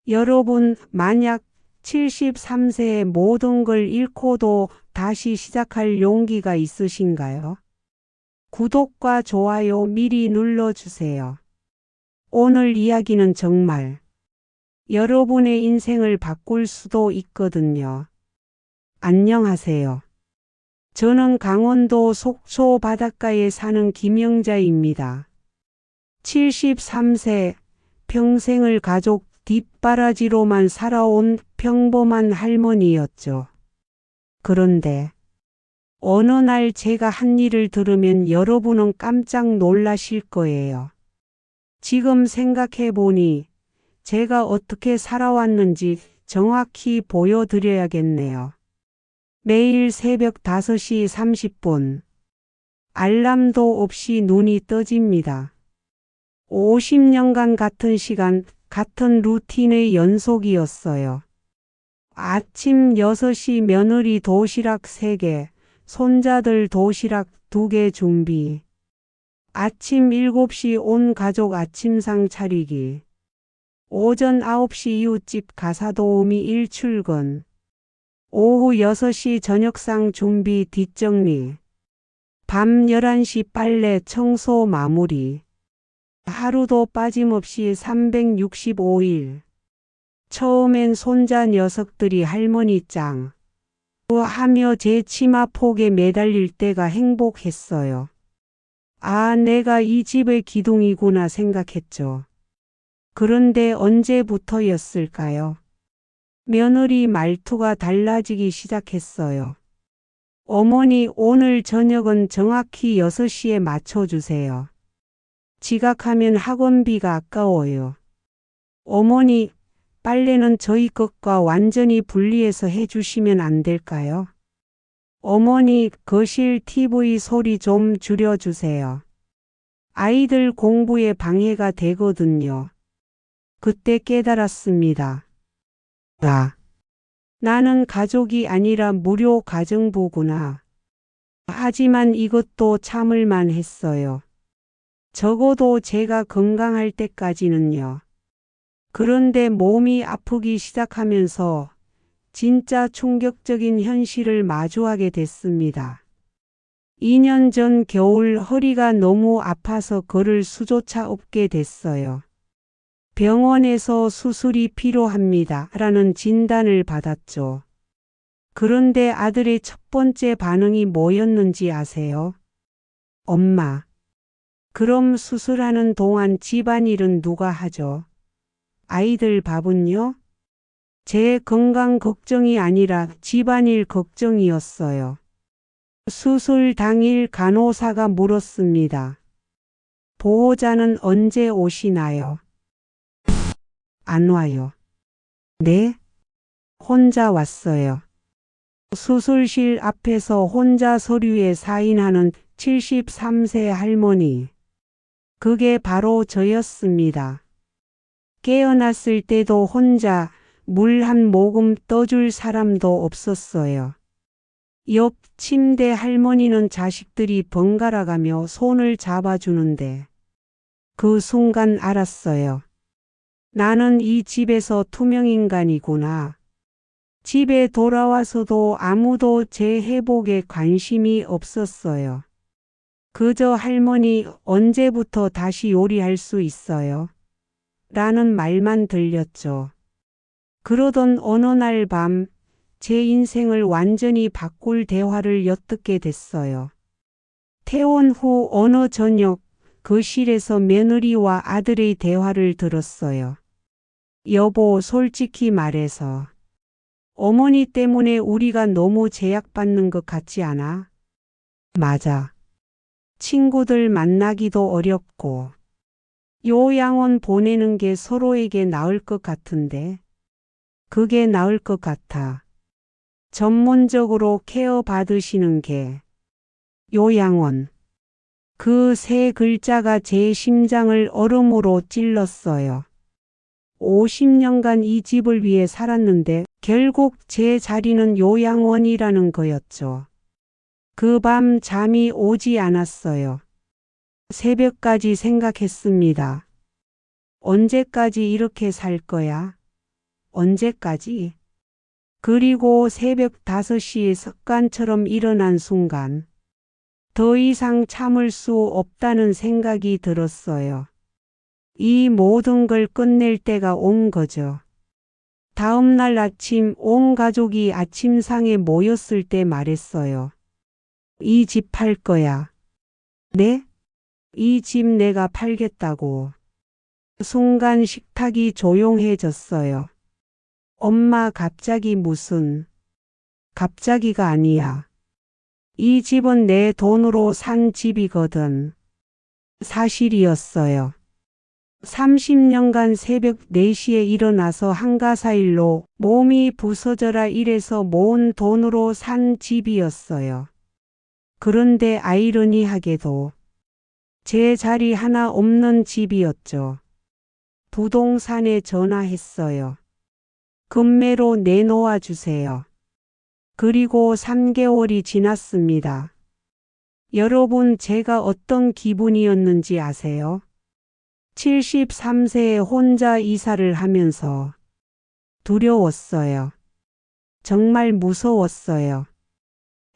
여러분, 만약 73세에 모든 걸 잃고도 다시 시작할 용기가 있으신가요? 구독과 좋아요 미리 눌러주세요. 오늘 이야기는 정말 여러분의 인생을 바꿀 수도 있거든요. 안녕하세요. 저는 강원도 속초 바닷가에 사는 김영자입니다. 73세, 평생을 가족 뒷바라지로만 살아온 평범한 할머니였죠. 그런데 어느 날 제가 한 일을 들으면 여러분은 깜짝 놀라실 거예요. 지금 생각해 보니 제가 어떻게 살아왔는지 정확히 보여드려야겠네요. 매일 새벽 5시 30분. 알람도 없이 눈이 떠집니다. 50년간 같은 시간, 같은 루틴의 연속이었어요. 아침 6시 며느리 도시락 3개, 손자들 도시락 2개 준비. 아침 7시 온 가족 아침상 차리기. 오전 9시 이웃집 가사 도우미 1출근. 오후 6시 저녁상 준비 뒷정리. 밤 11시 빨래 청소 마무리. 하루도 빠짐없이 365일. 처음엔 손자 녀석들이 할머니 짱 하며 제 치마폭에 매달릴 때가 행복했어요. 아, 내가 이 집의 기둥이구나 생각했죠. 그런데 언제부터였을까요? 며느리 말투가 달라지기 시작했어요. 어머니, 오늘 저녁은 정확히 6시에 맞춰주세요. 지각하면 학원비가 아까워요. 어머니, 빨래는 저희 것과 완전히 분리해서 해주시면 안 될까요? 어머니, 거실 TV 소리 좀 줄여주세요. 아이들 공부에 방해가 되거든요. 그때 깨달았습니다. 아, 나는 가족이 아니라 무료 가정부구나. 하지만 이것도 참을만 했어요. 적어도 제가 건강할 때까지는요. 그런데 몸이 아프기 시작하면서 진짜 충격적인 현실을 마주하게 됐습니다. 2년 전 겨울 허리가 너무 아파서 걸을 수조차 없게 됐어요. 병원에서 수술이 필요합니다. 라는 진단을 받았죠. 그런데 아들의 첫 번째 반응이 뭐였는지 아세요? 엄마, 그럼 수술하는 동안 집안일은 누가 하죠? 아이들 밥은요? 제 건강 걱정이 아니라 집안일 걱정이었어요. 수술 당일 간호사가 물었습니다. 보호자는 언제 오시나요? 안 와요. 네? 혼자 왔어요. 수술실 앞에서 혼자 서류에 사인하는 73세 할머니. 그게 바로 저였습니다. 깨어났을 때도 혼자 물 한 모금 떠줄 사람도 없었어요. 옆 침대 할머니는 자식들이 번갈아가며 손을 잡아주는데 그 순간 알았어요. 나는 이 집에서 투명인간이구나. 집에 돌아와서도 아무도 제 회복에 관심이 없었어요. 그저 할머니, 언제부터 다시 요리할 수 있어요? 라는 말만 들렸죠. 그러던 어느 날 밤, 제 인생을 완전히 바꿀 대화를 엿듣게 됐어요. 퇴원 후 어느 저녁, 거실에서 며느리와 아들의 대화를 들었어요. 여보, 솔직히 말해서 어머니 때문에 우리가 너무 제약받는 것 같지 않아? 맞아. 친구들 만나기도 어렵고 요양원 보내는 게 서로에게 나을 것 같은데 그게 나을 것 같아. 전문적으로 케어 받으시는 게 요양원. 그 세 글자가 제 심장을 얼음으로 찔렀어요. 50년간 이 집을 위해 살았는데 결국 제 자리는 요양원이라는 거였죠. 그 밤 잠이 오지 않았어요. 새벽까지 생각했습니다. 언제까지 이렇게 살 거야? 언제까지? 그리고 새벽 5시에 습관처럼 일어난 순간 더 이상 참을 수 없다는 생각이 들었어요. 이 모든 걸 끝낼 때가 온 거죠. 다음 날 아침 온 가족이 아침상에 모였을 때 말했어요. 이 집 팔 거야. 네? 이 집 내가 팔겠다고. 순간 식탁이 조용해졌어요. 엄마 갑자기 무슨? 갑자기가 아니야. 이 집은 내 돈으로 산 집이거든. 사실이었어요. 30년간 새벽 4시에 일어나서 한가사일로 몸이 부서져라 일해서 모은 돈으로 산 집이었어요. 그런데 아이러니하게도 제 자리 하나 없는 집이었죠. 부동산에 전화했어요. 금매로 내놓아 주세요. 그리고 3개월이 지났습니다. 여러분, 제가 어떤 기분이었는지 아세요? 73세에 혼자 이사를 하면서 두려웠어요. 정말 무서웠어요.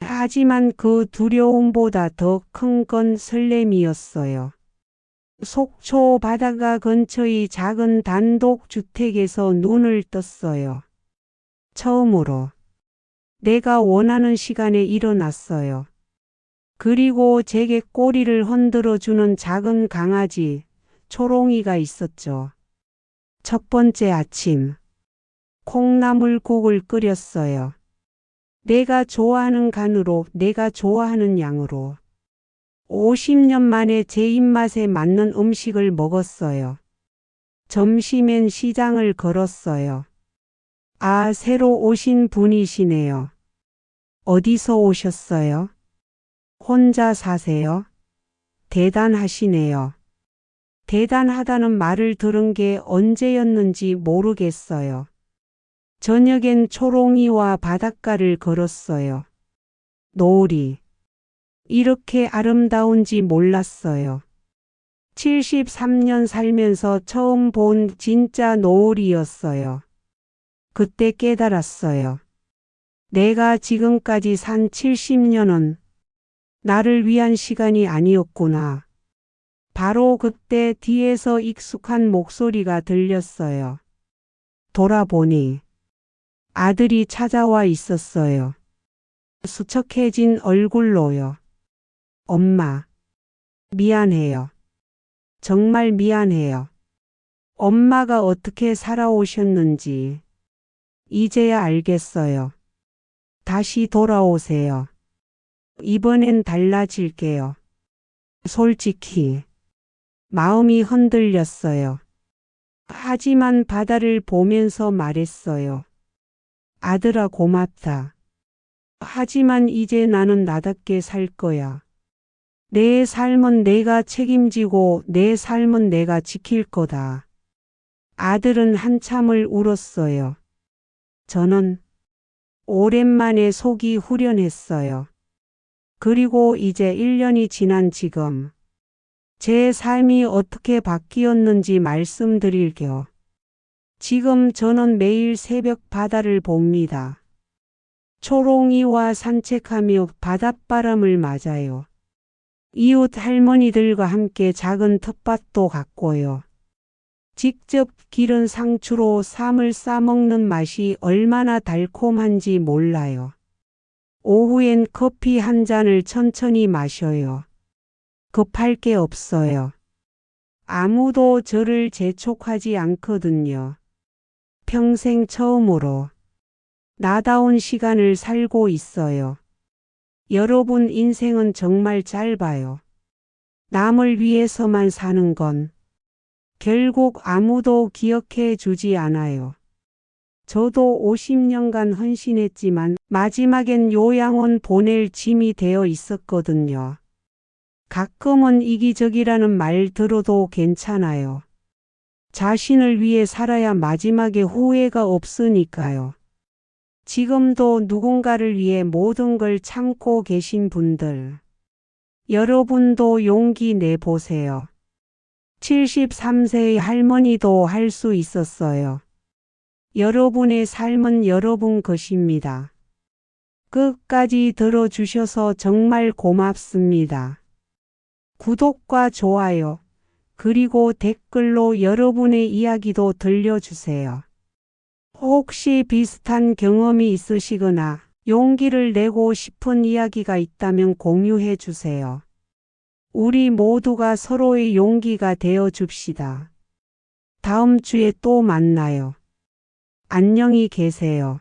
하지만 그 두려움보다 더 큰 건 설렘이었어요. 속초 바닷가 근처의 작은 단독주택에서 눈을 떴어요. 처음으로 내가 원하는 시간에 일어났어요. 그리고 제게 꼬리를 흔들어주는 작은 강아지, 초롱이가 있었죠. 첫 번째 아침, 콩나물국을 끓였어요. 내가 좋아하는 간으로, 내가 좋아하는 양으로. 50년 만에 제 입맛에 맞는 음식을 먹었어요. 점심엔 시장을 걸었어요. 아, 새로 오신 분이시네요. 어디서 오셨어요? 혼자 사세요? 대단하시네요. 대단하다는 말을 들은 게 언제였는지 모르겠어요. 저녁엔 초롱이와 바닷가를 걸었어요. 노을이 이렇게 아름다운지 몰랐어요. 73년 살면서 처음 본 진짜 노을이었어요. 그때 깨달았어요. 내가 지금까지 산 70년은 나를 위한 시간이 아니었구나. 바로 그때 뒤에서 익숙한 목소리가 들렸어요. 돌아보니 아들이 찾아와 있었어요. 수척해진 얼굴로요. 엄마, 미안해요. 정말 미안해요. 엄마가 어떻게 살아오셨는지 이제야 알겠어요. 다시 돌아오세요. 이번엔 달라질게요. 솔직히 마음이 흔들렸어요. 하지만 바다를 보면서 말했어요. 아들아, 고맙다. 하지만 이제 나는 나답게 살 거야. 내 삶은 내가 책임지고 내 삶은 내가 지킬 거다. 아들은 한참을 울었어요. 저는 오랜만에 속이 후련했어요. 그리고 이제 1년이 지난 지금 제 삶이 어떻게 바뀌었는지 말씀드릴게요. 지금 저는 매일 새벽 바다를 봅니다. 초롱이와 산책하며 바닷바람을 맞아요. 이웃 할머니들과 함께 작은 텃밭도 갔고요. 직접 기른 상추로 쌈을 싸먹는 맛이 얼마나 달콤한지 몰라요. 오후엔 커피 한 잔을 천천히 마셔요. 급할 게 없어요. 아무도 저를 재촉하지 않거든요. 평생 처음으로 나다운 시간을 살고 있어요. 여러분, 인생은 정말 짧아요. 남을 위해서만 사는 건 결국 아무도 기억해 주지 않아요. 저도 50년간 헌신했지만 마지막엔 요양원 보낼 짐이 되어 있었거든요. 가끔은 이기적이라는 말 들어도 괜찮아요. 자신을 위해 살아야 마지막에 후회가 없으니까요. 지금도 누군가를 위해 모든 걸 참고 계신 분들, 여러분도 용기 내보세요. 73세의 할머니도 할 수 있었어요. 여러분의 삶은 여러분 것입니다. 끝까지 들어주셔서 정말 고맙습니다. 구독과 좋아요, 그리고 댓글로 여러분의 이야기도 들려주세요. 혹시 비슷한 경험이 있으시거나 용기를 내고 싶은 이야기가 있다면 공유해 주세요. 우리 모두가 서로의 용기가 되어 줍시다. 다음 주에 또 만나요. 안녕히 계세요.